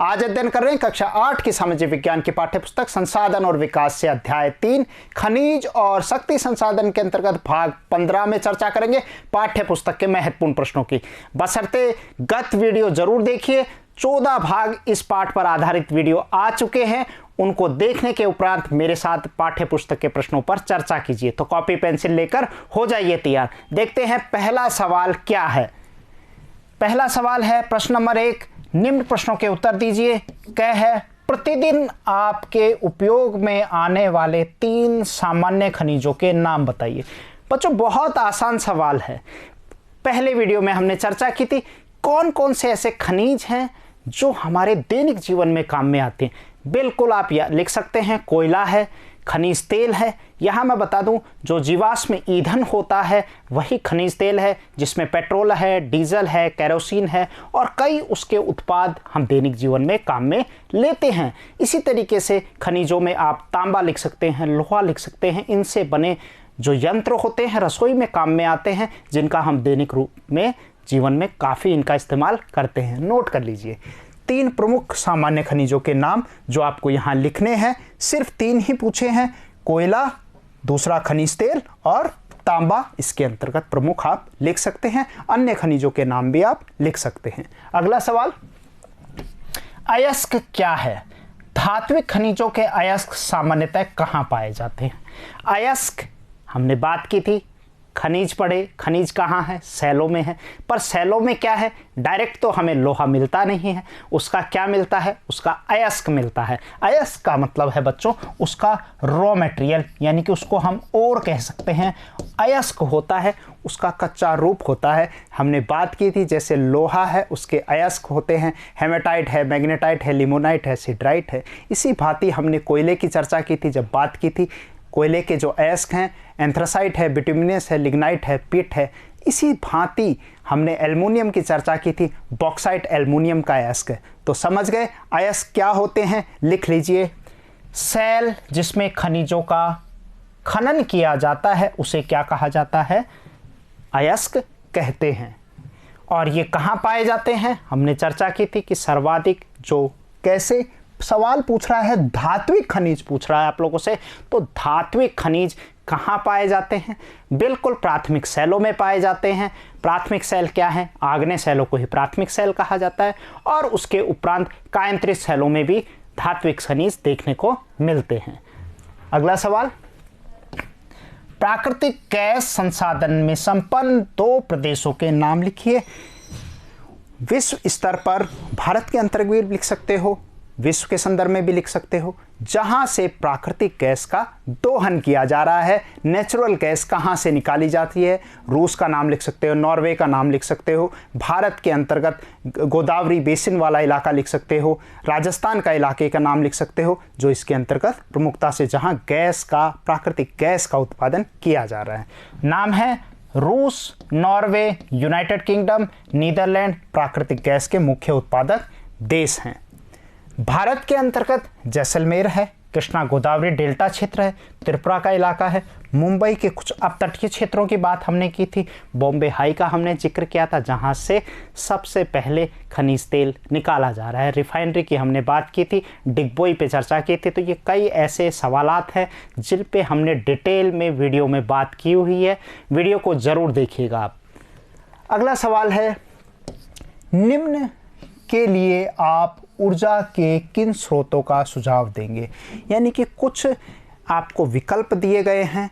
आज अध्ययन कर रहे हैं कक्षा 8 की सामाजिक विज्ञान की पाठ्यपुस्तक संसाधन और विकास से अध्याय 3 खनिज और शक्ति संसाधन के अंतर्गत भाग 15 में चर्चा करेंगे पाठ्यपुस्तक के महत्वपूर्ण प्रश्नों की। बशर्ते गत वीडियो जरूर देखिए। 14 भाग इस पाठ पर आधारित वीडियो आ चुके हैं, उनको देखने के उपरांत मेरे साथ पाठ्यपुस्तक के प्रश्नों पर चर्चा कीजिए। तो कॉपी पेंसिल लेकर हो जाइए तैयार। देखते हैं पहला सवाल क्या है। पहला सवाल है प्रश्न नंबर 1, निम्न प्रश्नों के उत्तर दीजिए। क्या है? प्रतिदिन आपके उपयोग में आने वाले 3 सामान्य खनिजों के नाम बताइए। बच्चों बहुत आसान सवाल है। पहले वीडियो में हमने चर्चा की थी कौन कौन से ऐसे खनिज हैं जो हमारे दैनिक जीवन में काम में आते हैं। बिल्कुल आप लिख सकते हैं कोयला है, खनिज तेल है। यहाँ मैं बता दूं जो जीवाश्म ईंधन होता है वही खनिज तेल है, जिसमें पेट्रोल है, डीजल है, केरोसिन है और कई उसके उत्पाद हम दैनिक जीवन में काम में लेते हैं। इसी तरीके से खनिजों में आप तांबा लिख सकते हैं, लोहा लिख सकते हैं। इनसे बने जो यंत्र होते हैं रसोई में काम में आते हैं, जिनका हम दैनिक रूप में जीवन में काफ़ी इनका इस्तेमाल करते हैं। नोट कर लीजिए 3 प्रमुख सामान्य खनिजों के नाम जो आपको यहाँ लिखने हैं। सिर्फ 3 ही पूछे हैं, कोयला, दूसरा खनिज तेल और तांबा। इसके अंतर्गत प्रमुख आप लिख सकते हैं, अन्य खनिजों के नाम भी आप लिख सकते हैं। अगला सवाल, अयस्क क्या है? धात्विक खनिजों के अयस्क सामान्यतः कहाँ पाए जाते हैं? अयस्क हमने बात की थी, खनिज पढ़े, खनिज कहाँ है? सैलों में है। पर सैलों में क्या है? डायरेक्ट तो हमें लोहा मिलता नहीं है, उसका क्या मिलता है? उसका अयस्क मिलता है। अयस्क का मतलब है बच्चों उसका रॉ मटेरियल, यानी कि उसको हम और कह सकते हैं। अयस्क होता है उसका कच्चा रूप होता है। हमने बात की थी जैसे लोहा है उसके अयस्क होते हैं, हेमेटाइट है, मैग्नेटाइट है, लिमोनाइट है, सिडराइट है। इसी भांति हमने कोयले की चर्चा की थी जब बात की थी कोयले के जो अयस्क हैं एंथ्रासाइट है, बिटुमिनस है, लिग्नाइट है, पिट है। इसी भांति हमने एल्युमिनियम की चर्चा की थी, बॉक्साइट एल्युमिनियम का अयस्क है। तो समझ गए अयस्क क्या होते हैं? लिख लीजिए। सैल जिसमें खनिजों का खनन किया जाता है उसे क्या कहा जाता है? अयस्क कहते हैं। और ये कहाँ पाए जाते हैं? हमने चर्चा की थी कि सर्वाधिक जो कैसे सवाल पूछ रहा है, धात्विक खनिज पूछ रहा है आप लोगों से। तो धात्विक खनिज कहाँ पाए जाते हैं? बिल्कुल प्राथमिक सेलों में पाए जाते हैं। प्राथमिक सेल क्या है? आग्नेय सेलों को ही प्राथमिक सेल कहा जाता है। और उसके उपरांत कायंत्रित सेलों में भी धात्विक खनिज देखने को मिलते हैं। अगला सवाल, प्राकृतिक गैस संसाधन में संपन्न 2 प्रदेशों के नाम लिखिए। विश्व स्तर पर भारत के अंतर्गत भी लिख सकते हो, विश्व के संदर्भ में भी लिख सकते हो, जहां से प्राकृतिक गैस का दोहन किया जा रहा है। नेचुरल गैस कहां से निकाली जाती है? रूस का नाम लिख सकते हो, नॉर्वे का नाम लिख सकते हो, भारत के अंतर्गत गोदावरी बेसिन वाला इलाका लिख सकते हो, राजस्थान का इलाके का नाम लिख सकते हो, जो इसके अंतर्गत प्रमुखता से जहां गैस का, प्राकृतिक गैस का उत्पादन किया जा रहा है। नाम है रूस, नॉर्वे, यूनाइटेड किंगडम, नीदरलैंड प्राकृतिक गैस के मुख्य उत्पादक देश हैं। भारत के अंतर्गत जैसलमेर है, कृष्णा गोदावरी डेल्टा क्षेत्र है, त्रिपुरा का इलाका है, मुंबई के कुछ अपतटीय क्षेत्रों की बात हमने की थी, बॉम्बे हाई का हमने जिक्र किया था जहां से सबसे पहले खनिज तेल निकाला जा रहा है। रिफाइनरी की हमने बात की थी, डिगबोई पे चर्चा की थी। तो ये कई ऐसे सवालात हैं जिन पे हमने डिटेल में वीडियो में बात की हुई है। वीडियो को ज़रूर देखिएगा आप। अगला सवाल है, निम्न के लिए आप ऊर्जा के किन स्रोतों का सुझाव देंगे? यानी कि कुछ आपको विकल्प दिए गए हैं,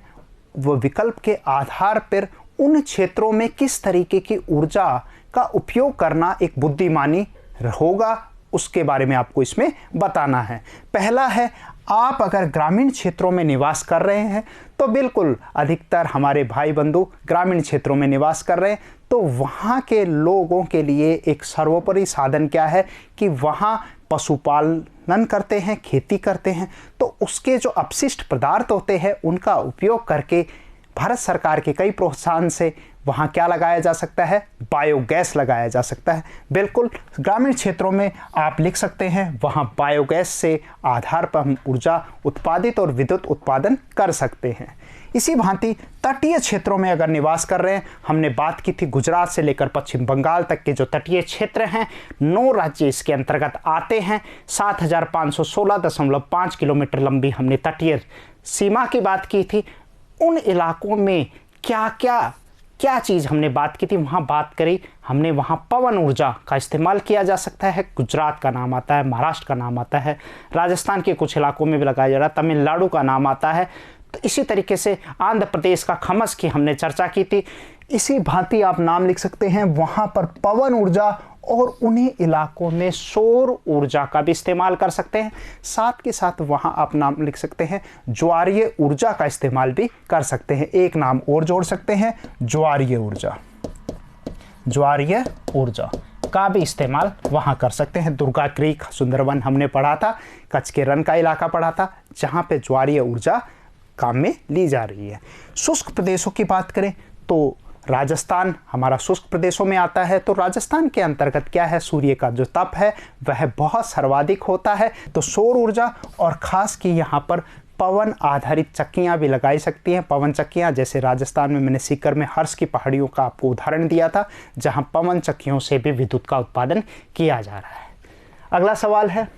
वो विकल्प के आधार पर उन क्षेत्रों में किस तरीके की ऊर्जा का उपयोग करना एक बुद्धिमानी होगा उसके बारे में आपको इसमें बताना है। पहला है, आप अगर ग्रामीण क्षेत्रों में निवास कर रहे हैं तो बिल्कुल अधिकतर हमारे भाई बंधु ग्रामीण क्षेत्रों में निवास कर रहे हैं, तो वहाँ के लोगों के लिए एक सर्वोपरि साधन क्या है कि वहाँ पशुपालन करते हैं, खेती करते हैं। तो उसके जो अपशिष्ट पदार्थ होते हैं उनका उपयोग करके भारत सरकार के कई प्रोत्साहन से वहाँ क्या लगाया जा सकता है? बायोगैस लगाया जा सकता है। बिल्कुल, ग्रामीण क्षेत्रों में आप लिख सकते हैं वहाँ बायोगैस से आधार पर हम ऊर्जा उत्पादित और विद्युत उत्पादन कर सकते हैं। इसी भांति तटीय क्षेत्रों में अगर निवास कर रहे हैं, हमने बात की थी गुजरात से लेकर पश्चिम बंगाल तक के जो तटीय क्षेत्र हैं, 9 राज्य इसके अंतर्गत आते हैं। 7516.5 किलोमीटर लंबी हमने तटीय सीमा की बात की थी। उन इलाकों में क्या चीज़ हमने बात की थी, वहाँ बात करी हमने, वहाँ पवन ऊर्जा का इस्तेमाल किया जा सकता है। गुजरात का नाम आता है, महाराष्ट्र का नाम आता है, राजस्थान के कुछ इलाकों में भी लगाया जा रहा है, तमिलनाडु का नाम आता है। तो इसी तरीके से आंध्र प्रदेश का खमस की हमने चर्चा की थी। इसी भांति आप नाम लिख सकते हैं वहाँ पर पवन ऊर्जा और उन्हीं इलाकों में सौर ऊर्जा का भी इस्तेमाल कर सकते हैं। साथ के साथ वहाँ आप नाम लिख सकते हैं ज्वारीय ऊर्जा का इस्तेमाल भी कर सकते हैं। एक नाम और जोड़ सकते हैं, ज्वारीय ऊर्जा। ज्वारीय ऊर्जा का भी इस्तेमाल वहाँ कर सकते हैं। दुर्गा क्रीक, सुंदरवन हमने पढ़ा था, कच्छ के रन का इलाका पढ़ा था, जहाँ पे ज्वारीय ऊर्जा काम में ली जा रही है। शुष्क प्रदेशों की बात करें तो राजस्थान हमारा शुष्क प्रदेशों में आता है। तो राजस्थान के अंतर्गत क्या है, सूर्य का जो तप है वह बहुत सर्वाधिक होता है। तो सौर ऊर्जा और ख़ास की यहाँ पर पवन आधारित चक्कियाँ भी लगाई सकती हैं। पवन चक्कियाँ, जैसे राजस्थान में मैंने सीकर में हर्ष की पहाड़ियों का आपको उदाहरण दिया था, जहाँ पवन चक्कियों से भी विद्युत का उत्पादन किया जा रहा है। अगला सवाल है,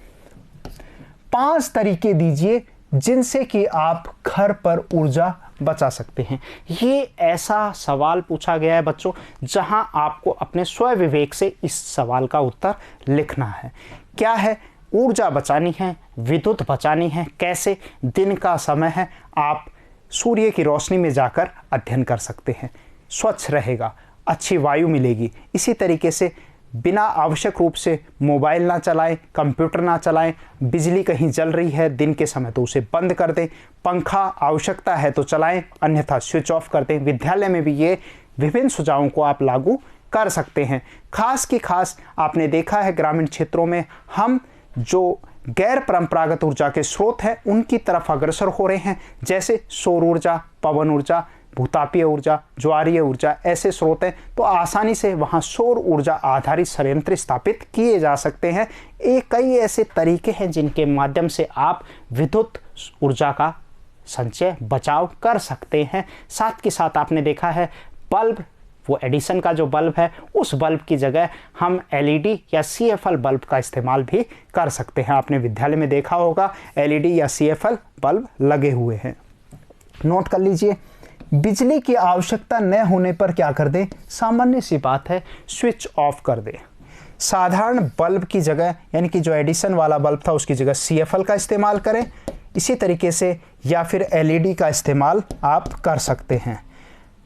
5 तरीके दीजिए जिनसे कि आप घर पर ऊर्जा बचा सकते हैं। ये ऐसा सवाल पूछा गया है बच्चों, जहां आपको अपने स्व विवेक से इस सवाल का उत्तर लिखना है। क्या है? ऊर्जा बचानी है, विद्युत बचानी है। कैसे? दिन का समय है, आप सूर्य की रोशनी में जाकर अध्ययन कर सकते हैं, स्वच्छ रहेगा, अच्छी वायु मिलेगी। इसी तरीके से बिना आवश्यक रूप से मोबाइल ना चलाएं, कंप्यूटर ना चलाएं। बिजली कहीं जल रही है दिन के समय तो उसे बंद कर दें। पंखा आवश्यकता है तो चलाएं, अन्यथा स्विच ऑफ कर दें। विद्यालय में भी ये विभिन्न सुझावों को आप लागू कर सकते हैं। खास की खास आपने देखा है ग्रामीण क्षेत्रों में हम जो गैर परंपरागत ऊर्जा के स्रोत हैं उनकी तरफ अग्रसर हो रहे हैं, जैसे सौर ऊर्जा, पवन ऊर्जा, भूतापीय ऊर्जा, ज्वारीय ऊर्जा, ऐसे स्रोत हैं। तो आसानी से वहाँ सौर ऊर्जा आधारित संयंत्र स्थापित किए जा सकते हैं। कई ऐसे तरीके हैं जिनके माध्यम से आप विद्युत ऊर्जा का संचय, बचाव कर सकते हैं। साथ के साथ आपने देखा है बल्ब, वो एडिसन का जो बल्ब है, उस बल्ब की जगह हम एलईडी या सीएफएल बल्ब का इस्तेमाल भी कर सकते हैं। आपने विद्यालय में देखा होगा एलईडी या सीएफएल बल्ब लगे हुए हैं। नोट कर लीजिए, बिजली की आवश्यकता न होने पर क्या कर दें? सामान्य सी बात है, स्विच ऑफ कर दें। साधारण बल्ब की जगह, यानी कि जो एडिसन वाला बल्ब था उसकी जगह सीएफएल का इस्तेमाल करें। इसी तरीके से या फिर एलईडी का इस्तेमाल आप कर सकते हैं,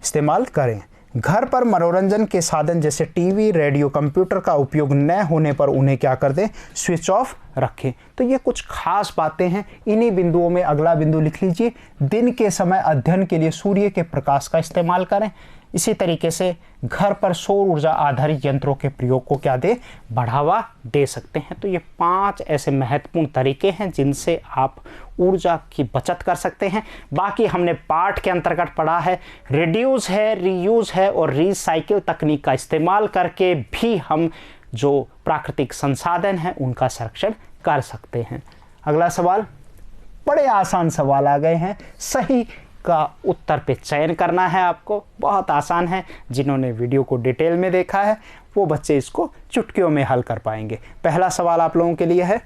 इस्तेमाल करें। घर पर मनोरंजन के साधन जैसे टीवी, रेडियो, कंप्यूटर का उपयोग न होने पर उन्हें क्या कर दें? स्विच ऑफ रखें। तो ये कुछ खास बातें हैं। इन्हीं बिंदुओं में अगला बिंदु लिख लीजिए, दिन के समय अध्ययन के लिए सूर्य के प्रकाश का इस्तेमाल करें। इसी तरीके से घर पर सौर ऊर्जा आधारित यंत्रों के प्रयोग को क्या दे? बढ़ावा दे सकते हैं। तो ये 5 ऐसे महत्वपूर्ण तरीके हैं जिनसे आप ऊर्जा की बचत कर सकते हैं। बाकी हमने पाठ के अंतर्गत पढ़ा है, रिड्यूस है, रीयूज है और रीसाइकिल तकनीक का इस्तेमाल करके भी हम जो प्राकृतिक संसाधन हैं उनका संरक्षण कर सकते हैं। अगला सवाल, बड़े आसान सवाल आ गए हैं, सही का उत्तर पे चयन करना है आपको, बहुत आसान है। जिन्होंने वीडियो को डिटेल में देखा है वो बच्चे इसको चुटकियों में हल कर पाएंगे। पहला सवाल आप लोगों के लिए है,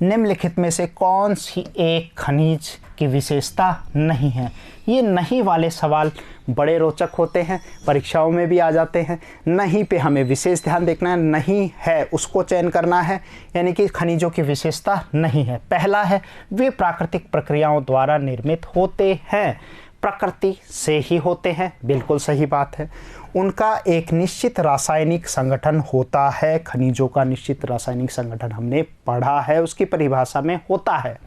निम्नलिखित में से कौन सी एक खनिज की विशेषता नहीं है? ये नहीं वाले सवाल बड़े रोचक होते हैं, परीक्षाओं में भी आ जाते हैं। नहीं पे हमें विशेष ध्यान देखना है, नहीं है उसको चयन करना है, यानी कि खनिजों की विशेषता नहीं है। पहला है, वे प्राकृतिक प्रक्रियाओं द्वारा निर्मित होते हैं, प्रकृति से ही होते हैं, बिल्कुल सही बात है। उनका एक निश्चित रासायनिक संगठन होता है, खनिजों का निश्चित रासायनिक संगठन हमने पढ़ा है, उसकी परिभाषा में होता है।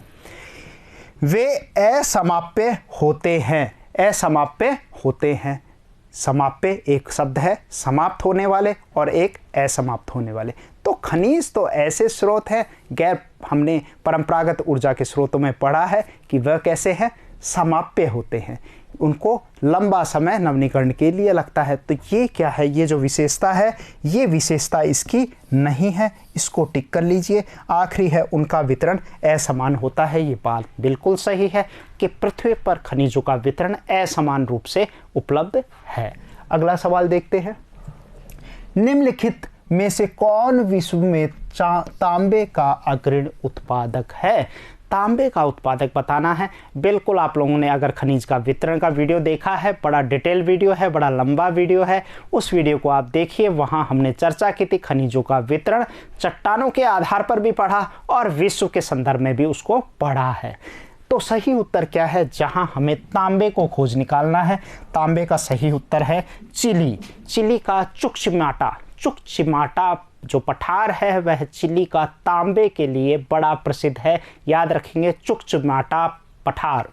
वे असमाप्य होते हैं, असमाप्य होते हैं। समाप्य एक शब्द है, समाप्त होने वाले, और एक असमाप्त होने वाले। तो खनिज तो ऐसे स्रोत हैं, गैर हमने परंपरागत ऊर्जा के स्रोतों में पढ़ा है कि वह कैसे हैं? समाप्य होते हैं। उनको लंबा समय नवीनीकरण के लिए लगता है। तो ये क्या है, ये जो विशेषता है, ये विशेषता इसकी नहीं है, इसको टिक कर लीजिए। आखिरी है उनका वितरण असमान होता है। ये बात बिल्कुल सही है कि पृथ्वी पर खनिजों का वितरण असमान रूप से उपलब्ध है। अगला सवाल देखते हैं, निम्नलिखित में से कौन विश्व में तांबे का अग्रणी उत्पादक है? तांबे का उत्पादक बताना है। बिल्कुल, आप लोगों ने अगर खनिज का वितरण का वीडियो देखा है, बड़ा डिटेल वीडियो है, बड़ा लंबा वीडियो है, उस वीडियो को आप देखिए। वहां हमने चर्चा की थी खनिजों का वितरण, चट्टानों के आधार पर भी पढ़ा और विश्व के संदर्भ में भी उसको पढ़ा है। तो सही उत्तर क्या है? जहां हमें तांबे को खोज निकालना है, तांबे का सही उत्तर है चिली। चिली का चुक्चिमाटा जो पठार है वह चिली का तांबे के लिए बड़ा प्रसिद्ध है। याद रखेंगे, चुक्चिमाटा पठार।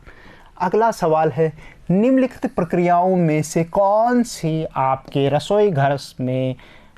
अगला सवाल है, निम्नलिखित प्रक्रियाओं में से कौन सी आपके रसोई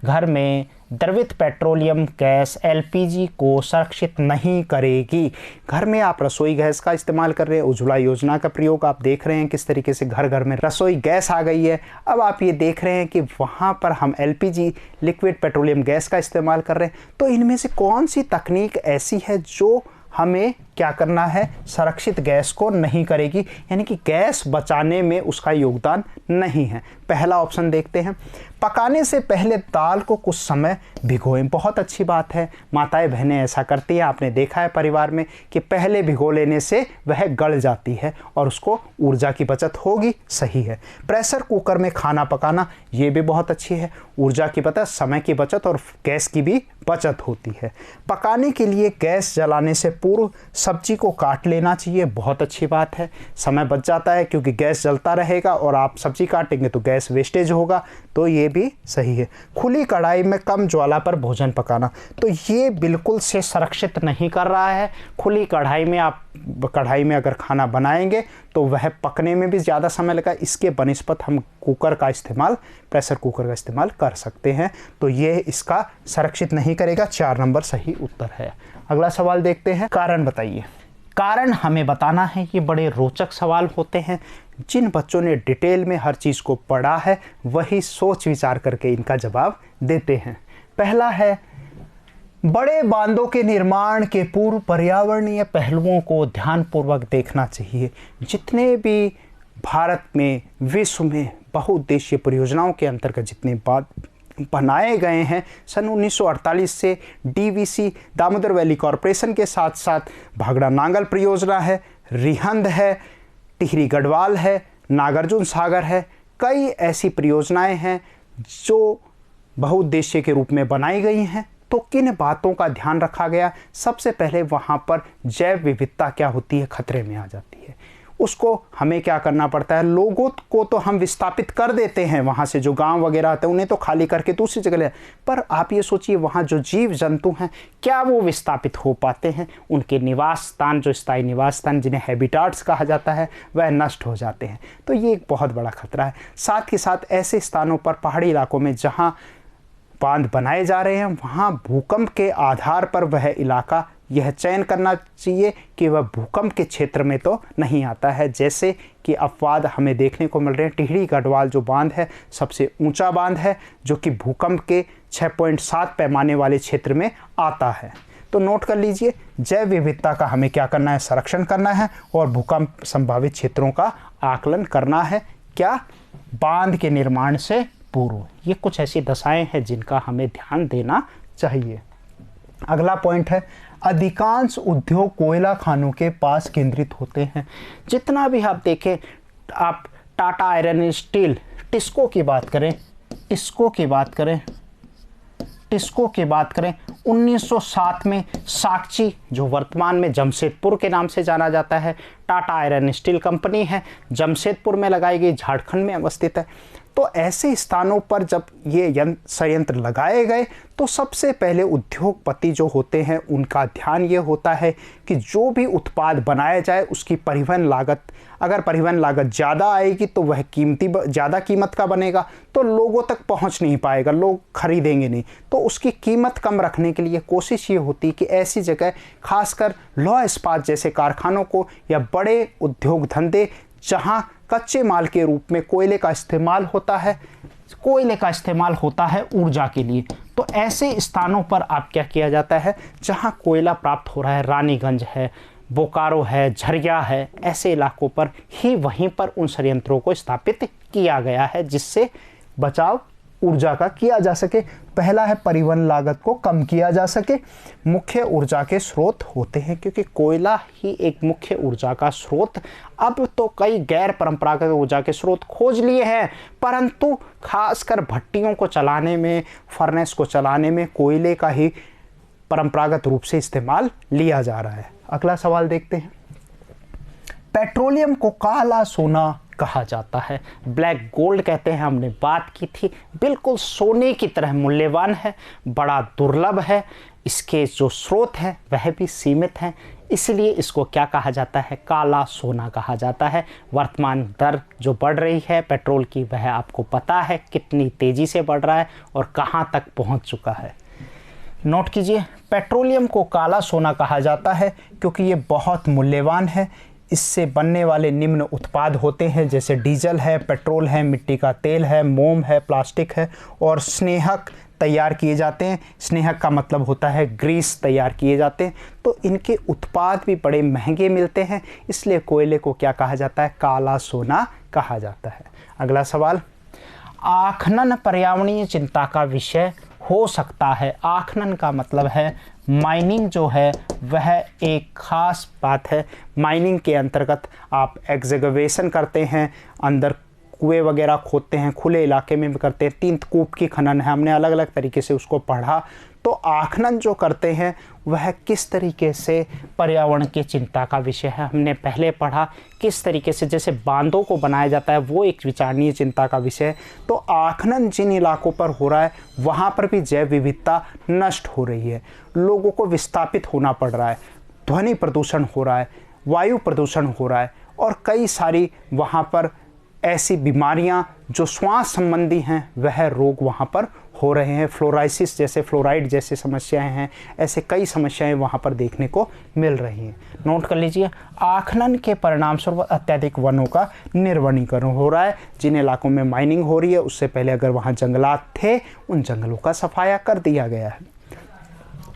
घर में द्रवित पेट्रोलियम गैस एलपीजी को संरक्षित नहीं करेगी? घर में आप रसोई गैस का इस्तेमाल कर रहे हैं, उज्ज्वला योजना का प्रयोग आप देख रहे हैं किस तरीके से घर घर में रसोई गैस आ गई है। अब आप ये देख रहे हैं कि वहाँ पर हम एलपीजी लिक्विड पेट्रोलियम गैस का इस्तेमाल कर रहे हैं। तो इनमें से कौन सी तकनीक ऐसी है जो हमें क्या करना है, संरक्षित गैस को नहीं करेगी, यानी कि गैस बचाने में उसका योगदान नहीं है? पहला ऑप्शन देखते हैं, पकाने से पहले दाल को कुछ समय भिगोएं। बहुत अच्छी बात है, माताएं बहनें ऐसा करती हैं, आपने देखा है परिवार में कि पहले भिगो लेने से वह गल जाती है और उसको ऊर्जा की बचत होगी। सही है। प्रेशर कुकर में खाना पकाना, ये भी बहुत अच्छी है, ऊर्जा की बचत, समय की बचत और गैस की भी बचत होती है। पकाने के लिए गैस जलाने से पूर्व सब्जी को काट लेना चाहिए, बहुत अच्छी बात है, समय बच जाता है क्योंकि गैस जलता रहेगा और आप सब्जी काटेंगे तो गैस वेस्टेज होगा, तो ये भी सही है। खुली कढ़ाई में कम ज्वाला पर भोजन पकाना, तो ये बिल्कुल से संरक्षित नहीं कर रहा है। खुली कढ़ाई में आप कढ़ाई में अगर खाना बनाएंगे तो वह पकने में भी ज़्यादा समय लगा, इसके बनिस्पत हम कुकर का इस्तेमाल, प्रेशर कुकर का इस्तेमाल कर सकते हैं, तो ये इसका संरक्षित नहीं करेगा। 4 नंबर सही उत्तर है। अगला सवाल देखते हैं, कारण बताइए। कारण हमें बताना है। ये बड़े रोचक सवाल होते हैं, जिन बच्चों ने डिटेल में हर चीज़ को पढ़ा है वही सोच विचार करके इनका जवाब देते हैं। पहला है, बड़े बांधों के निर्माण के पूर्व पर्यावरणीय पहलुओं को ध्यानपूर्वक देखना चाहिए। जितने भी भारत में, विश्व में बहुउद्देशीय परियोजनाओं के अंतर्गत जितने बात बनाए गए हैं, सन 1948 से डीवीसी दामोदर वैली कॉरपोरेशन के साथ साथ भाखड़ा नांगल परियोजना है, रिहंद है, टिहरी गढ़वाल है, नागार्जुन सागर है, कई ऐसी परियोजनाएं हैं जो बहुउद्देशीय के रूप में बनाई गई हैं। तो किन बातों का ध्यान रखा गया? सबसे पहले वहाँ पर जैव विविधता क्या होती है, खतरे में आ जाती है, उसको हमें क्या करना पड़ता है। लोगों को तो हम विस्थापित कर देते हैं, वहाँ से जो गांव वगैरह आते हैं उन्हें तो खाली करके दूसरी जगह ले, पर आप ये सोचिए वहाँ जो जीव जंतु हैं क्या वो विस्थापित हो पाते हैं? उनके निवास स्थान, जो स्थायी निवास स्थान जिन्हें हैबिटाट्स कहा जाता है, वह नष्ट हो जाते हैं। तो ये एक बहुत बड़ा खतरा है। साथ ही साथ ऐसे स्थानों पर, पहाड़ी इलाकों में जहाँ बांध बनाए जा रहे हैं, वहाँ भूकंप के आधार पर वह इलाका यह चयन करना चाहिए कि वह भूकंप के क्षेत्र में तो नहीं आता है, जैसे कि अपवाद हमें देखने को मिल रहे हैं। टिहरी गढ़वाल जो बांध है सबसे ऊंचा बांध है, जो कि भूकंप के 6.7 पैमाने वाले क्षेत्र में आता है। तो नोट कर लीजिए, जैव विविधता का हमें क्या करना है, संरक्षण करना है और भूकंप संभावित क्षेत्रों का आकलन करना है। क्या? बांध के निर्माण से पूर्व। ये कुछ ऐसी दशाएं हैं जिनका हमें ध्यान देना चाहिए। अगला पॉइंट है, अधिकांश उद्योग कोयला खानों के पास केंद्रित होते हैं। जितना भी आप देखें, आप टाटा आयरन स्टील, टिस्को की बात करें, टिस्को की बात करें 1907 में साक्षी, जो वर्तमान में जमशेदपुर के नाम से जाना जाता है, टाटा आयरन स्टील कंपनी है, जमशेदपुर में लगाई गई, झारखंड में अवस्थित है। तो ऐसे स्थानों पर जब ये संयंत्र लगाए गए तो सबसे पहले उद्योगपति जो होते हैं उनका ध्यान ये होता है कि जो भी उत्पाद बनाया जाए उसकी परिवहन लागत, अगर परिवहन लागत ज़्यादा आएगी तो वह ज़्यादा कीमत का बनेगा, तो लोगों तक पहुंच नहीं पाएगा, लोग खरीदेंगे नहीं। तो उसकी कीमत कम रखने के लिए कोशिश ये होती है कि ऐसी जगह, खासकर लौह इस्पात जैसे कारखानों को या बड़े उद्योग धंधे जहाँ कच्चे माल के रूप में कोयले का इस्तेमाल होता है, कोयले का इस्तेमाल होता है ऊर्जा के लिए। तो ऐसे स्थानों पर आप क्या किया जाता है, जहां कोयला प्राप्त हो रहा है, रानीगंज है, बोकारो है, झरिया है, ऐसे इलाकों पर ही वहीं पर उन संयंत्रों को स्थापित किया गया है जिससे बचाव ऊर्जा का किया जा सके। पहला है परिवहन लागत को कम किया जा सके। मुख्य ऊर्जा के स्रोत होते हैं, क्योंकि कोयला ही एक मुख्य ऊर्जा का स्रोत। अब तो कई गैर परंपरागत ऊर्जा के स्रोत खोज लिए हैं, परंतु खासकर भट्टियों को चलाने में, फर्नेस को चलाने में कोयले का ही परंपरागत रूप से इस्तेमाल लिया जा रहा है। अगला सवाल देखते हैं। पेट्रोलियम को काला सोना कहा जाता है, ब्लैक गोल्ड कहते हैं, हमने बात की थी। बिल्कुल सोने की तरह मूल्यवान है, बड़ा दुर्लभ है, इसके जो स्रोत हैं वह भी सीमित हैं, इसलिए इसको क्या कहा जाता है, काला सोना कहा जाता है। वर्तमान दर जो बढ़ रही है पेट्रोल की, वह आपको पता है कितनी तेज़ी से बढ़ रहा है और कहाँ तक पहुँच चुका है। नोट कीजिए, पेट्रोलियम को काला सोना कहा जाता है क्योंकि ये बहुत मूल्यवान है। इससे बनने वाले निम्न उत्पाद होते हैं, जैसे डीजल है, पेट्रोल है, मिट्टी का तेल है, मोम है, प्लास्टिक है और स्नेहक तैयार किए जाते हैं। स्नेहक का मतलब होता है ग्रीस तैयार किए जाते हैं। तो इनके उत्पाद भी बड़े महंगे मिलते हैं, इसलिए कोयले को क्या कहा जाता है, काला सोना कहा जाता है। अगला सवाल, आखनन पर्यावरणीय चिंता का विषय हो सकता है। आखनन का मतलब है माइनिंग जो है वह एक ख़ास बात है। माइनिंग के अंतर्गत आप एक्सकवेशन करते हैं, अंदर कुएं वगैरह खोदते हैं, खुले इलाके में भी करते हैं। 3 कूप की खनन है, हमने अलग अलग तरीके से उसको पढ़ा। तो आखनन जो करते हैं वह किस तरीके से पर्यावरण की चिंता का विषय है, हमने पहले पढ़ा। किस तरीके से जैसे बांधों को बनाया जाता है वो एक विचारणीय चिंता का विषय है। तो आखनन जिन इलाकों पर हो रहा है वहाँ पर भी जैव विविधता नष्ट हो रही है, लोगों को विस्थापित होना पड़ रहा है, ध्वनि प्रदूषण हो रहा है, वायु प्रदूषण हो रहा है और कई सारी वहाँ पर ऐसी बीमारियां जो श्वास संबंधी हैं वह रोग वहाँ पर हो रहे हैं। फ्लोराइसिस जैसे, फ्लोराइड जैसे समस्याएं हैं, ऐसे कई समस्याएं वहाँ पर देखने को मिल रही हैं। नोट कर लीजिए, आखनन के परिणाम स्वरूप अत्यधिक वनों का निर्वनीकरण हो रहा है। जिन इलाकों में माइनिंग हो रही है उससे पहले अगर वहाँ जंगलात थे, उन जंगलों का सफाया कर दिया गया है।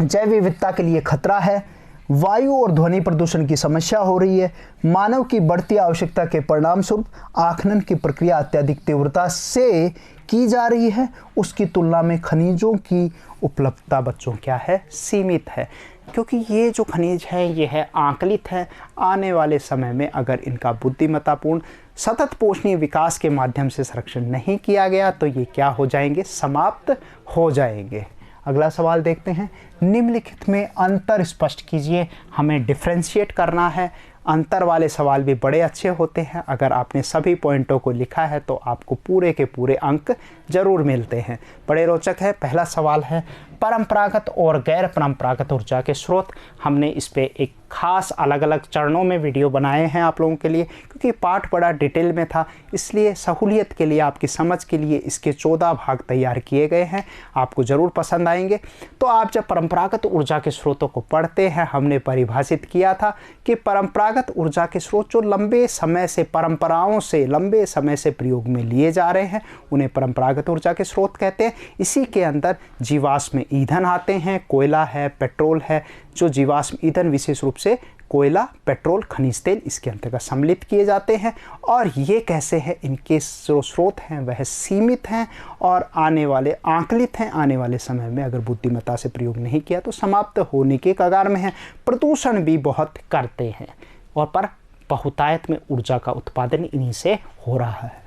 जैव विविधता के लिए खतरा है। वायु और ध्वनि प्रदूषण की समस्या हो रही है। मानव की बढ़ती आवश्यकता के परिणाम स्वरूप आखनन की प्रक्रिया अत्यधिक तीव्रता से की जा रही है। उसकी तुलना में खनिजों की उपलब्धता बच्चों क्या है, सीमित है, क्योंकि ये जो खनिज है ये है आंकलित है। आने वाले समय में अगर इनका बुद्धिमत्तापूर्ण सतत पोषणीय विकास के माध्यम से संरक्षण नहीं किया गया तो ये क्या हो जाएंगे, समाप्त हो जाएंगे। अगला सवाल देखते हैं। निम्नलिखित में अंतर स्पष्ट कीजिए। हमें डिफ्रेंशिएट करना है। अंतर वाले सवाल भी बड़े अच्छे होते हैं। अगर आपने सभी पॉइंटों को लिखा है तो आपको पूरे के पूरे अंक जरूर मिलते हैं। बड़े रोचक है। पहला सवाल है परंपरागत और गैर परंपरागत ऊर्जा के स्रोत। हमने इस पे एक खास अलग अलग चरणों में वीडियो बनाए हैं आप लोगों के लिए, क्योंकि पाठ बड़ा डिटेल में था, इसलिए सहूलियत के लिए, आपकी समझ के लिए इसके 14 भाग तैयार किए गए हैं। आपको ज़रूर पसंद आएंगे। तो आप जब परंपरागत ऊर्जा के स्रोतों को पढ़ते हैं, हमने परिभाषित किया था कि परंपरागत ऊर्जा के स्रोत जो लंबे समय से, परंपराओं से लंबे समय से प्रयोग में लिए जा रहे हैं, उन्हें परंपरागत ऊर्जा के स्रोत कहते हैं। इसी के अंदर जीवाश्म ईंधन आते हैं, कोयला है, पेट्रोल है। जो जीवाश्म ईंधन विशेष रूप से कोयला, पेट्रोल, खनिज तेल इसके अंतर्गत सम्मिलित किए जाते हैं। और ये कैसे हैं, इनके जो स्रोत हैं वह सीमित हैं और आने वाले आंकलित हैं। आने वाले समय में अगर बुद्धिमत्ता से प्रयोग नहीं किया तो समाप्त होने के कगार में हैं। प्रदूषण भी बहुत करते हैं और पर बहुतायत में ऊर्जा का उत्पादन इन्हीं से हो रहा है।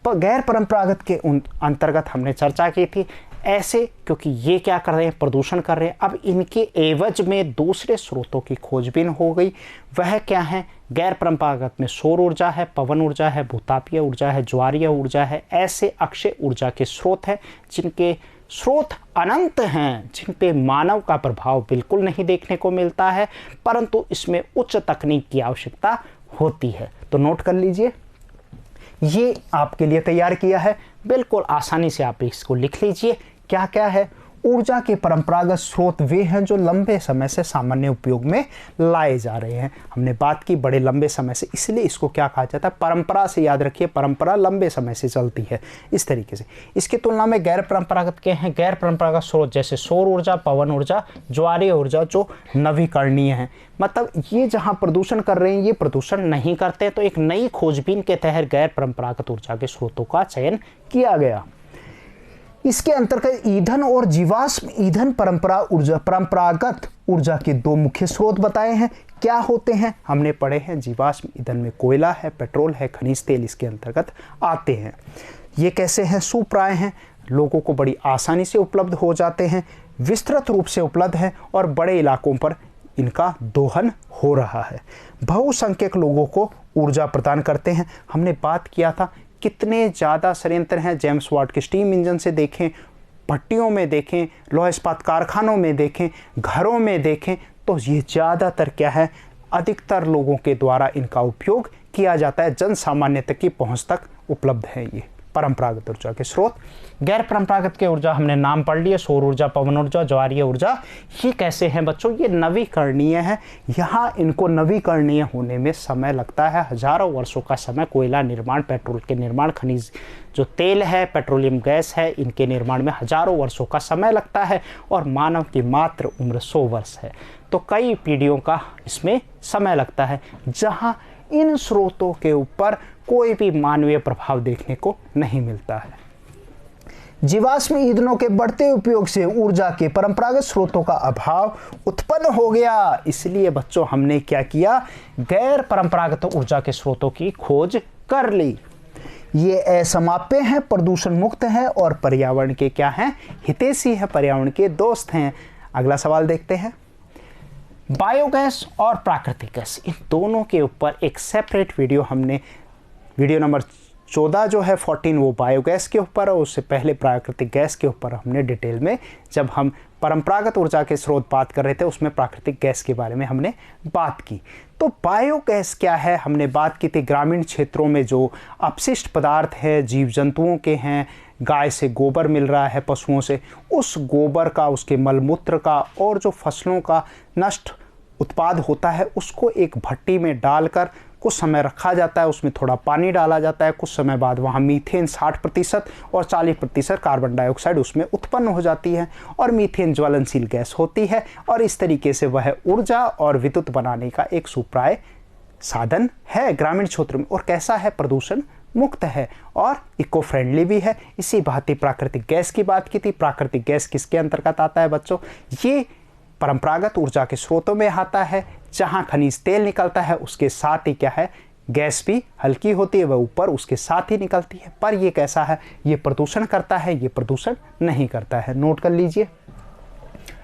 पर गैर परंपरागत के अंतर्गत हमने चर्चा की थी ऐसे, क्योंकि ये क्या कर रहे हैं, प्रदूषण कर रहे हैं। अब इनके एवज में दूसरे स्रोतों की खोजबीन हो गई। वह क्या है, गैर परंपरागत में सौर ऊर्जा है, पवन ऊर्जा है, भूतापीय ऊर्जा है, ज्वारीय ऊर्जा है। ऐसे अक्षय ऊर्जा के स्रोत हैं जिनके स्रोत अनंत हैं, जिन पे मानव का प्रभाव बिल्कुल नहीं देखने को मिलता है, परंतु इसमें उच्च तकनीक की आवश्यकता होती है। तो नोट कर लीजिए, ये आपके लिए तैयार किया है, बिल्कुल आसानी से आप इसको लिख लीजिए। क्या क्या है, ऊर्जा के परंपरागत स्रोत वे हैं जो लंबे समय से सामान्य उपयोग में लाए जा रहे हैं। हमने बात की बड़े लंबे समय से, इसलिए इसको क्या कहा जाता है, परंपरा से। याद रखिए, परंपरा लंबे समय से चलती है इस तरीके से। इसकी तुलना में गैर परंपरागत क्या हैं? गैर परंपरागत स्रोत जैसे सौर ऊर्जा, पवन ऊर्जा, ज्वारीय ऊर्जा जो नवीकरणीय है, मतलब ये जहां प्रदूषण कर रहे हैं ये प्रदूषण नहीं करते। तो एक नई खोजबीन के तहत गैर परंपरागत ऊर्जा के स्रोतों का चयन किया गया। इसके अंतर्गत ईंधन और जीवाश्म ईंधन परंपरागत ऊर्जा के दो मुख्य स्रोत बताए हैं। क्या होते हैं? हमने पढ़े हैं, जीवाश्म ईंधन में कोयला है, पेट्रोल है, खनिज तेल इसके अंतर्गत आते हैं। ये कैसे हैं? सुप्राय हैं, लोगों को बड़ी आसानी से उपलब्ध हो जाते हैं, विस्तृत रूप से उपलब्ध हैं और बड़े इलाकों पर इनका दोहन हो रहा है। बहुसंख्यक लोगों को ऊर्जा प्रदान करते हैं। हमने बात किया था कितने ज़्यादा संयंत्र हैं, जेम्स वाट के स्टीम इंजन से देखें, भट्टियों में देखें, लौह इस्पात कारखानों में देखें, घरों में देखें, तो ये ज़्यादातर क्या है, अधिकतर लोगों के द्वारा इनका उपयोग किया जाता है, जन सामान्य तक की पहुँच तक उपलब्ध है ये परंपरागत ऊर्जा के स्रोत। गैर परंपरागत के ऊर्जा हमने नाम पढ़ लिए, सौर ऊर्जा, पवन ऊर्जा, ज्वारीय ऊर्जा। ये कैसे हैं बच्चों? ये नवीकरणीय है। यहाँ इनको नवीकरणीय होने में समय लगता है, हजारों वर्षों का समय। कोयला निर्माण, पेट्रोल के निर्माण, खनिज जो तेल है, पेट्रोलियम गैस है, इनके निर्माण में हजारों वर्षों का समय लगता है और मानव की मात्र उम्र 100 वर्ष है। तो कई पीढ़ियों का इसमें समय लगता है, जहाँ इन स्रोतों के ऊपर कोई भी मानवीय प्रभाव देखने को नहीं मिलता है। जीवाश्म ईंधनों के बढ़ते उपयोग से ऊर्जा के परंपरागत स्रोतों का अभाव उत्पन्न हो गया। इसलिए बच्चों हमने क्या किया, गैर परंपरागत ऊर्जा के स्रोतों की खोज कर ली। ये असमाप्य हैं, प्रदूषण मुक्त हैं और पर्यावरण के क्या हैं, हितैषी है, पर्यावरण के दोस्त हैं। अगला सवाल देखते हैं। बायोगैस और प्राकृतिक गैस, इन दोनों के ऊपर एक सेपरेट वीडियो हमने, वीडियो नंबर 14 जो है 14, वो बायोगैस के ऊपर और उससे पहले प्राकृतिक गैस के ऊपर हमने डिटेल में, जब हम परंपरागत ऊर्जा के स्रोत बात कर रहे थे उसमें प्राकृतिक गैस के बारे में हमने बात की। तो बायोगैस क्या है? हमने बात की थी ग्रामीण क्षेत्रों में जो अपशिष्ट पदार्थ है, जीव जंतुओं के हैं, गाय से गोबर मिल रहा है, पशुओं से, उस गोबर का, उसके मलमूत्र का और जो फसलों का नष्ट उत्पाद होता है उसको एक भट्टी में डालकर कुछ समय रखा जाता है, उसमें थोड़ा पानी डाला जाता है, कुछ समय बाद वहाँ मीथेन 60% और 40% कार्बन डाइऑक्साइड उसमें उत्पन्न हो जाती है और मीथेन ज्वलनशील गैस होती है और इस तरीके से वह ऊर्जा और विद्युत बनाने का एक सुप्राय साधन है ग्रामीण क्षेत्र में। और कैसा है? प्रदूषण मुक्त है और इको फ्रेंडली भी है। इसी भांति प्राकृतिक गैस की बात की थी। प्राकृतिक गैस किसके अंतर्गत आता है बच्चों? ये परंपरागत ऊर्जा के स्रोतों में आता है, जहां खनिज तेल निकलता है उसके साथ ही क्या है, गैस भी हल्की होती है, वह ऊपर उसके साथ ही निकलती है। पर ये कैसा है? ये प्रदूषण करता है, ये प्रदूषण नहीं करता है। नोट कर लीजिए,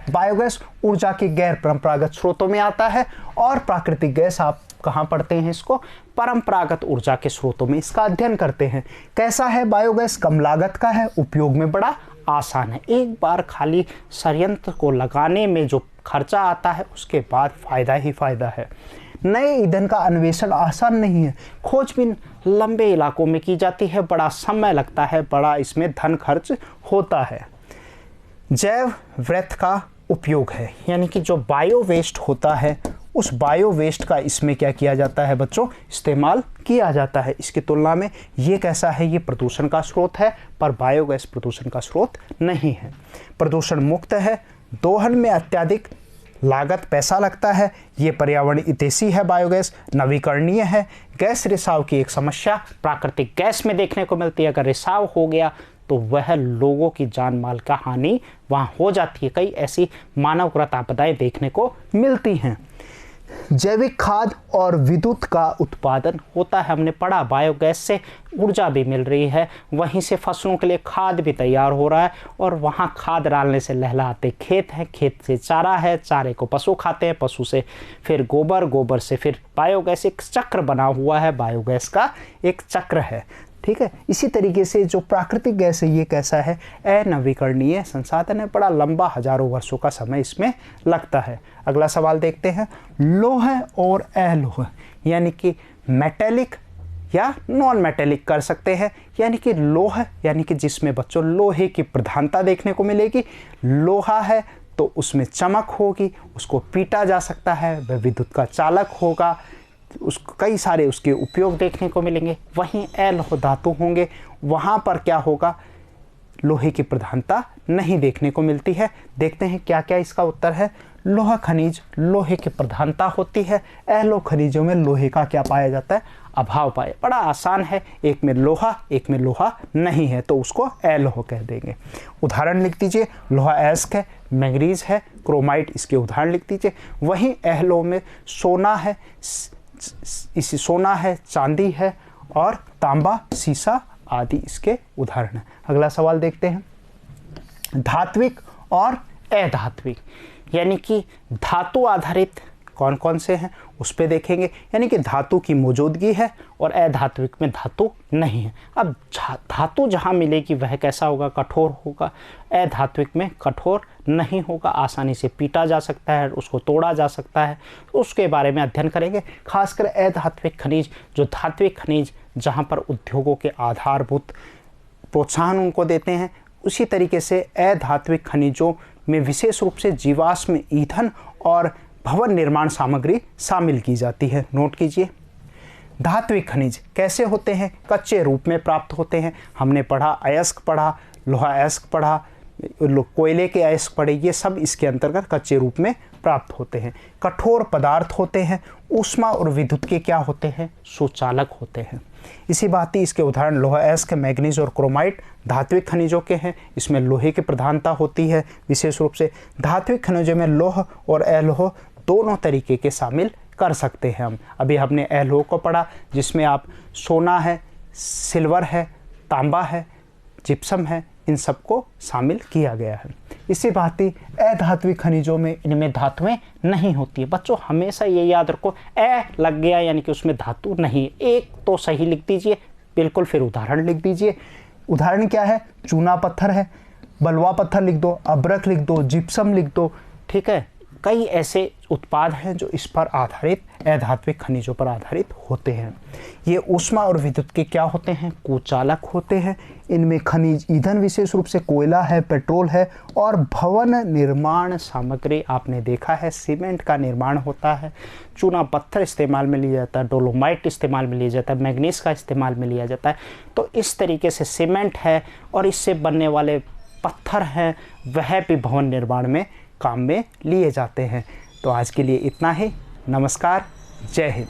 बायोगैस ऊर्जा के गैर परंपरागत स्रोतों में आता है और प्राकृतिक गैस आप कहाँ पढ़ते हैं इसको? परंपरागत ऊर्जा के स्रोतों में इसका अध्ययन करते हैं। कैसा है बायोगैस? कम लागत का है, उपयोग में बड़ा आसान है। एक बार खाली संयंत्र को लगाने में जो खर्चा आता है उसके बाद फायदा ही फायदा है। नए ईंधन का अन्वेषण आसान नहीं है, खोजबीन लंबे इलाकों में की जाती है, बड़ा समय लगता है, बड़ा इसमें धन खर्च होता है। जैव व्यर्थ का उपयोग है, यानी कि जो बायो वेस्ट होता है उस बायो वेस्ट का इसमें क्या किया जाता है बच्चों? इस्तेमाल किया जाता है। इसकी तुलना में ये कैसा है? ये प्रदूषण का स्रोत है, पर बायोगैस प्रदूषण का स्रोत नहीं है। प्रदूषण मुक्त है, दोहन में अत्यधिक लागत पैसा लगता है, ये पर्यावरण हितैषी है, बायोगैस नवीकरणीय है। गैस रिसाव की एक समस्या प्राकृतिक गैस में देखने को मिलती है। अगर रिसाव हो गया तो वह लोगों की जान माल का हानि वहाँ हो जाती है। कई ऐसी मानवकृत आपदाएं देखने को मिलती हैं। जैविक खाद और विद्युत का उत्पादन होता है। हमने पढ़ा बायोगैस से ऊर्जा भी मिल रही है, वहीं से फसलों के लिए खाद भी तैयार हो रहा है और वहाँ खाद डालने से लहलहाते खेत हैं, खेत से चारा है, चारे को पशु खाते हैं, पशु से फिर गोबर, गोबर से फिर बायोगैस। एक चक्र बना हुआ है, बायोगैस का एक चक्र है। ठीक है, इसी तरीके से जो प्राकृतिक गैस है ये कैसा है? अनवीकरणीय संसाधन है, बड़ा लंबा हजारों वर्षों का समय इसमें लगता है। अगला सवाल देखते हैं, लौह और अलोह यानी कि मेटेलिक या नॉन मेटेलिक कर सकते हैं, यानी कि लोहा यानी कि जिसमें बच्चों लोहे की प्रधानता देखने को मिलेगी। लोहा है तो उसमें चमक होगी, उसको पीटा जा सकता है, वह विद्युत का चालक होगा, उसको कई सारे उसके उपयोग देखने को मिलेंगे। वहीं अलोह धातु होंगे, वहाँ पर क्या होगा, लोहे की प्रधानता नहीं देखने को मिलती है। देखते हैं क्या क्या इसका उत्तर है। लोहा खनिज लोहे की प्रधानता होती है, अलोह खनिजों में लोहे का क्या पाया जाता है, अभाव पाया। बड़ा आसान है, एक में लोहा एक में लोहा नहीं है तो उसको अलोह कह देंगे। उदाहरण लिख दीजिए, लोहा अयस्क है, मैंगनीज है, क्रोमाइट, इसके उदाहरण लिख दीजिए। वहीं अलोह में सोना है, इसी सोना है, चांदी है और तांबा, सीसा आदि इसके उदाहरण हैं। अगला सवाल देखते हैं, धात्विक और अधात्विक, यानी कि धातु आधारित कौन कौन से हैं उस पे देखेंगे, यानी कि धातु की मौजूदगी है और अधात्विक में धातु नहीं है। अब धातु जहाँ मिलेगी वह कैसा होगा, कठोर होगा। अधात्विक में कठोर नहीं होगा, आसानी से पीटा जा सकता है, उसको तोड़ा जा सकता है, तो उसके बारे में अध्ययन करेंगे। खासकर अधात्विक खनिज, जो धात्विक खनिज जहाँ पर उद्योगों के आधारभूत प्रोत्साहन उनको देते हैं, उसी तरीके से अधात्विक खनिजों में विशेष रूप से जीवाश्म ईंधन और भवन निर्माण सामग्री शामिल की जाती है। नोट कीजिए, धात्विक खनिज कैसे होते हैं, कच्चे रूप में प्राप्त होते हैं। हमने पढ़ा, अयस्क पढ़ा, लोहा अयस्क पढ़ा, कोयले के अयस्क पढ़े, ये सब इसके अंतर्गत कच्चे रूप में प्राप्त होते हैं। कठोर पदार्थ होते हैं, ऊष्मा और विद्युत के क्या होते हैं, सुचालक होते हैं। इसी बात ही इसके उदाहरण लोहा अयस्क, मैंगनीज और क्रोमाइट धात्विक खनिजों के हैं, इसमें लोहे की प्रधानता होती है विशेष रूप से। धात्विक खनिजों में लोह और अलोह दोनों तरीके के शामिल कर सकते हैं हम। अभी हमने अलोह को पढ़ा जिसमें आप सोना है, सिल्वर है, तांबा है, जिप्सम है, इन सबको शामिल किया गया है। इसी बात ही अधात्विक खनिजों में इनमें धातुएं नहीं होती है। बच्चों हमेशा ये याद रखो, लग गया यानी कि उसमें धातु नहीं है। एक तो सही लिख दीजिए बिल्कुल, फिर उदाहरण लिख दीजिए। उदाहरण क्या है, चूना पत्थर है, बलुआ पत्थर लिख दो, अब्रक लिख दो, जिप्सम लिख दो, ठीक है। कई ऐसे उत्पाद हैं जो इस पर आधारित, अधात्विक खनिजों पर आधारित होते हैं। ये ऊष्मा और विद्युत के क्या होते हैं, कुचालक होते हैं। इनमें खनिज ईंधन विशेष रूप से कोयला है, पेट्रोल है और भवन निर्माण सामग्री आपने देखा है, सीमेंट का निर्माण होता है। चूना पत्थर इस्तेमाल में लिया जाता है, डोलोमाइट इस्तेमाल में लिया जाता है, मैंगनीज का इस्तेमाल में लिया जाता है। तो इस तरीके से सीमेंट है और इससे बनने वाले पत्थर हैं, वह भी भवन निर्माण में काम में लिए जाते हैं। तो आज के लिए इतना ही। नमस्कार, जय हिंद।